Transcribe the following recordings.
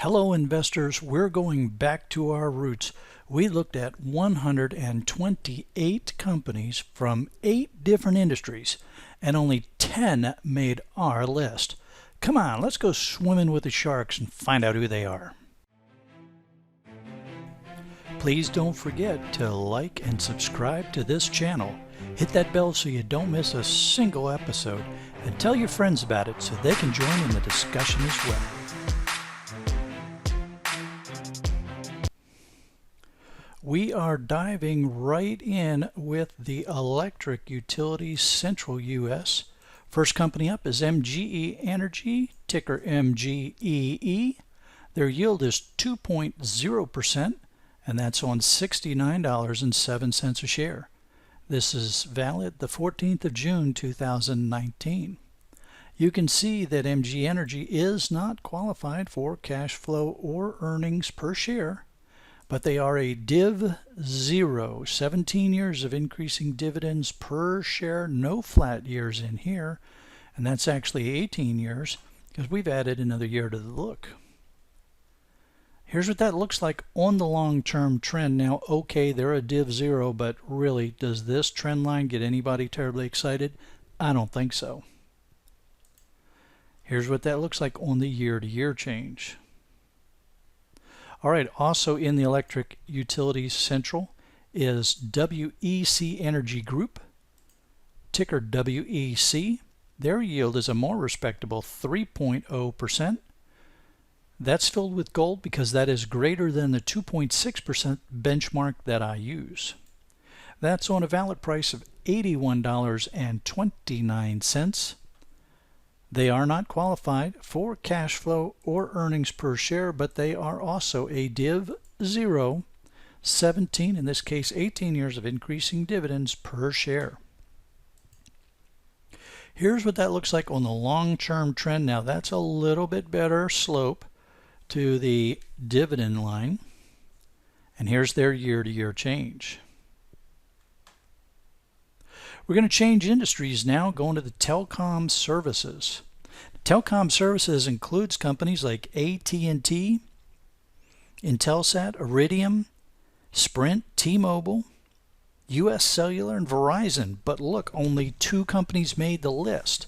Hello investors, we're going back to our roots. We looked at 128 companies from 8 different industries and only 10 made our list. Come on, let's go swimming with the sharks and find out who they are. Please don't forget to like and subscribe to this channel. Hit that bell so you don't miss a single episode, and tell your friends about it so they can join in the discussion as well. We are diving right in with the electric utilities Central U.S. First company up is MGE Energy, ticker MGEE. Their yield is 2.0%, and that's on $69.07 a share. This is valid the 14th of June 2019. You can see that MGE Energy is not qualified for cash flow or earnings per share, but they are a Div 0, 17 years of increasing dividends per share, no flat years in here, and that's actually 18 years because we've added another year to the look. Here's what that looks like on the long-term trend. Now, okay, they're a Div 0, but really, does this trend line get anybody terribly excited? I don't think so. Here's what that looks like on the year-to-year change. All right, also in the electric utilities Central is WEC Energy Group, ticker WEC. Their yield is a more respectable 3.0%. That's filled with gold because that is greater than the 2.6% benchmark that I use. That's on a valid price of $81.29. They are not qualified for cash flow or earnings per share, but they are also a Div 0, 17, in this case 18 years of increasing dividends per share. Here's what that looks like on the long-term trend. Now that's a little bit better slope to the dividend line, and here's their year-to-year change. We're going to change industries now, going to the Telecom Services. Telecom Services includes companies like AT&T, Intelsat, Iridium, Sprint, T-Mobile, US Cellular, and Verizon. But look, only 2 companies made the list.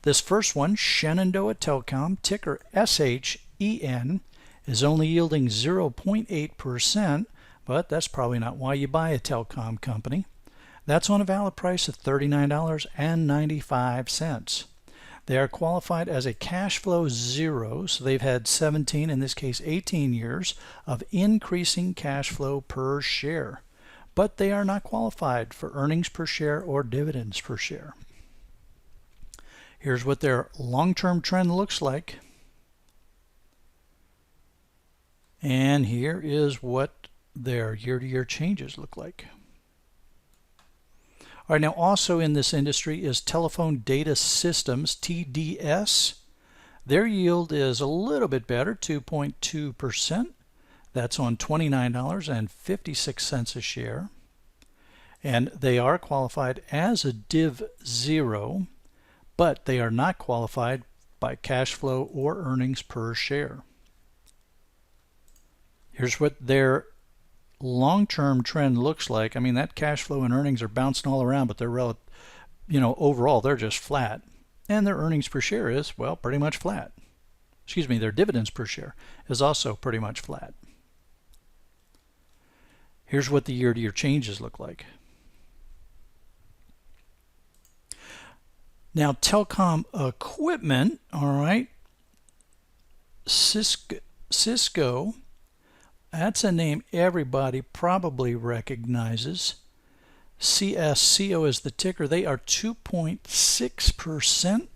This first one, Shenandoah Telecom, ticker SHEN, is only yielding 0.8%, but that's probably not why you buy a telecom company. That's on a valid price of $39.95. They are qualified as a cash flow 0, so they've had 17, in this case 18 years, of increasing cash flow per share. But they are not qualified for earnings per share or dividends per share. Here's what their long-term trend looks like. And here is what their year-to-year changes look like. All right, now also in this industry is Telephone Data Systems, TDS. Their yield is a little bit better, 2.2%. That's on $29.56 a share. And they are qualified as a Div 0, but they are not qualified by cash flow or earnings per share. Here's what their long-term trend looks like. I mean, that cash flow and earnings are bouncing all around, but they're overall they're just flat. And their earnings per share is, well, pretty much flat. Excuse me, their dividends per share is also pretty much flat. Here's what the year-to-year changes look like. Now, telecom equipment, all right, Cisco, that's a name everybody probably recognizes. CSCO is the ticker. They are 2.6%,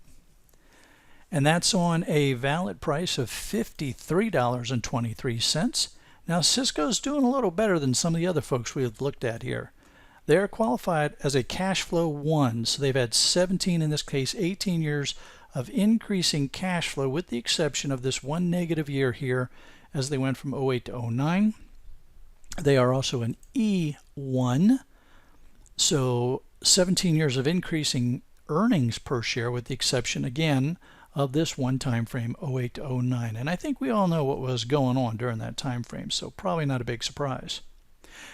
and that's on a valid price of $53.23. Now, Cisco's doing a little better than some of the other folks we have looked at here. They're qualified as a cash flow 1, so they've had 17, in this case 18 years of increasing cash flow, with the exception of this one negative year here as they went from 08 to 09. They are also an E1, so 17 years of increasing earnings per share, with the exception again of this one time frame, 08 to 09. And I think we all know what was going on during that time frame, so probably not a big surprise.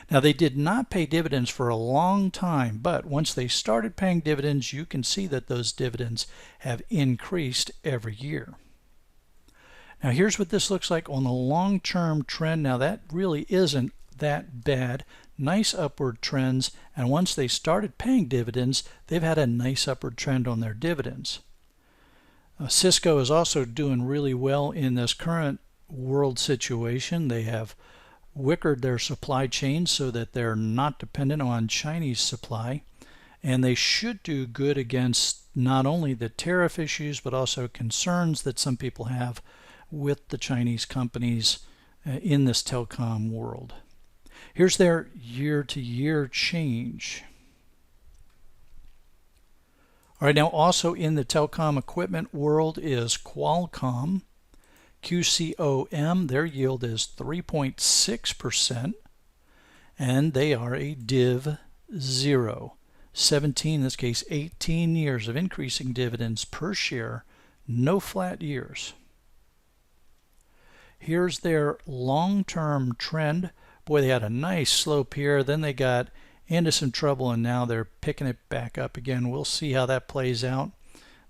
Now, they did not pay dividends for a long time, but once they started paying dividends, you can see that those dividends have increased every year. Now, here's what this looks like on the long-term trend. Now, that really isn't that bad. Nice upward trends, and once they started paying dividends, they've had a nice upward trend on their dividends. Cisco is also doing really well in this current world situation. They have wickered their supply chain so that they're not dependent on Chinese supply, and they should do good against not only the tariff issues but also concerns that some people have with the Chinese companies in this telecom world. Here's their year-to-year change. All right, now also in the telecom equipment world is Qualcomm. QCOM, their yield is 3.6%, and they are a Div 0. 17, in this case 18 years of increasing dividends per share, no flat years. Here's their long-term trend. Boy, they had a nice slope here, then they got into some trouble, and now they're picking it back up again. We'll see how that plays out.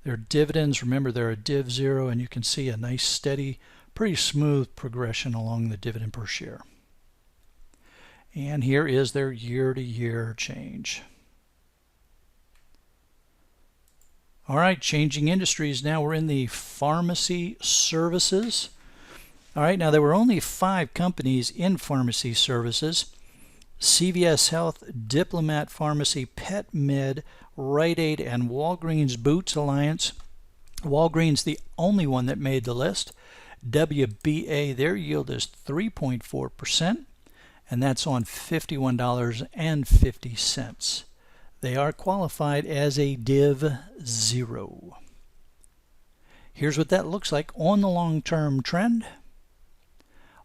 Their dividends, remember, they're a Div 0, and you can see a nice, steady, pretty smooth progression along the dividend per share. And here is their year-to-year change. All right, changing industries. Now we're in the pharmacy services. All right, now there were only 5 companies in pharmacy services: CVS Health, Diplomat Pharmacy, Pet Med, Rite Aid, and Walgreens Boots Alliance. Walgreens, the only one that made the list. WBA, their yield is 3.4%, and that's on $51.50. They are qualified as a Div 0. Here's what that looks like on the long-term trend.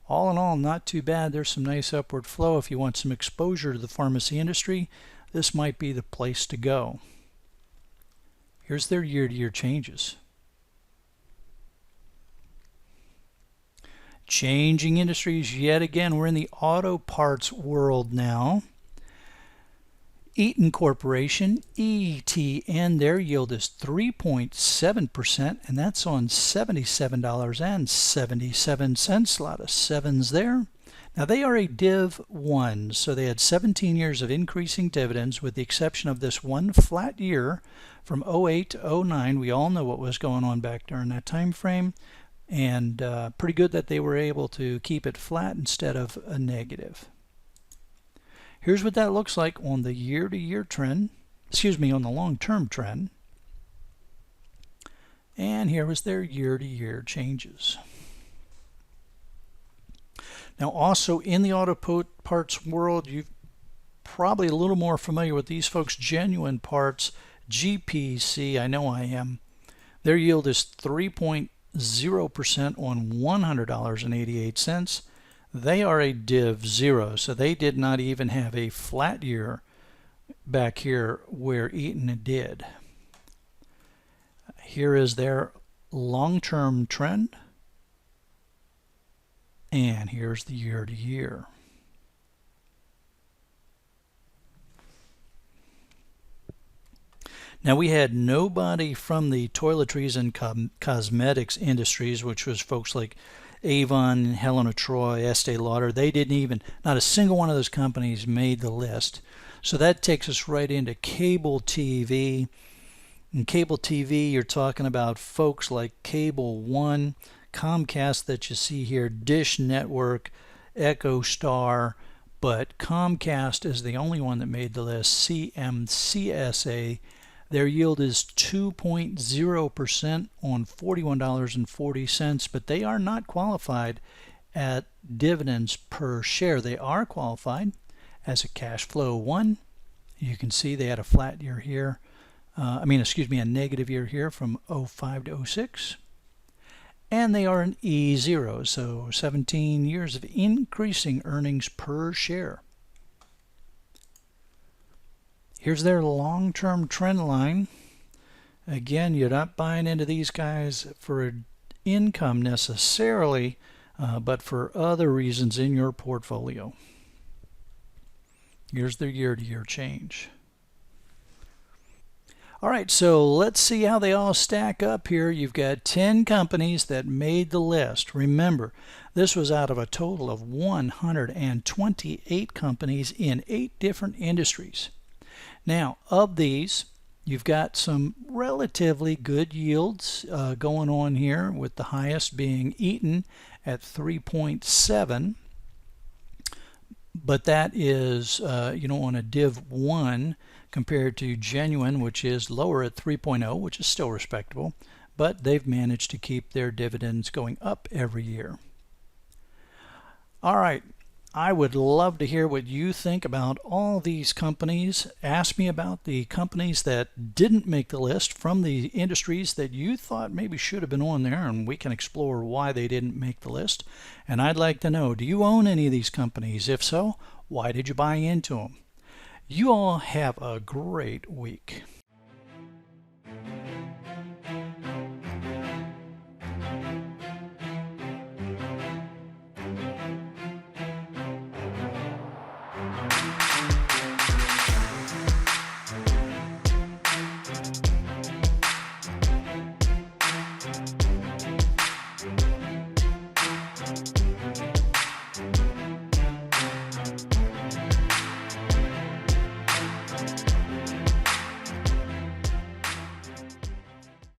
All in all, not too bad. There's some nice upward flow. If you want some exposure to the pharmacy industry, this might be the place to go. Here's their year-to-year changes. Changing industries yet again. We're in the auto parts world now. Eaton Corporation, ETN, their yield is 3.7%, and that's on $77.77. A lot of sevens there. Now, they are a Div 1, so they had 17 years of increasing dividends, with the exception of this one flat year from 08 to 09. We all know what was going on back during that time frame, and pretty good that they were able to keep it flat instead of a negative. Here's what that looks like on the year-to-year trend, on the long-term trend. And here was their year-to-year changes. Now, also in the auto parts world, you're probably a little more familiar with these folks. Genuine Parts, GPC, I know I am. Their yield is 3.0% on $100.88. They are a Div 0, so they did not even have a flat year back here where Eaton did. Here is their long-term trend, and here's the year-to-year. Now, we had nobody from the toiletries and cosmetics industries, which was folks like Avon, Helen of Troy, Estee Lauder. They didn't even, not a single one of those companies made the list. So that takes us right into cable TV. In cable TV, you're talking about folks like Cable One, Comcast that you see here, Dish Network, EchoStar, but Comcast is the only one that made the list. CMCSA, their yield is 2.0% on $41.40, but they are not qualified at dividends per share. They are qualified as a cash flow 1. You can see they had a flat year here. A negative year here from 05 to 06. And they are an E0, so 17 years of increasing earnings per share. Here's their long-term trend line. Again, you're not buying into these guys for income necessarily, but for other reasons in your portfolio. Here's their year-to-year change. All right, so let's see how they all stack up here. You've got 10 companies that made the list. Remember, this was out of a total of 128 companies in 8 different industries. Now, of these, you've got some relatively good yields going on here, with the highest being Eaton at 3.7. But that is, on a Div 1 compared to Genuine, which is lower at 3.0, which is still respectable. But they've managed to keep their dividends going up every year. All right. I would love to hear what you think about all these companies. Ask me about the companies that didn't make the list from the industries that you thought maybe should have been on there, and we can explore why they didn't make the list. And I'd like to know, do you own any of these companies? If so, why did you buy into them? You all have a great week.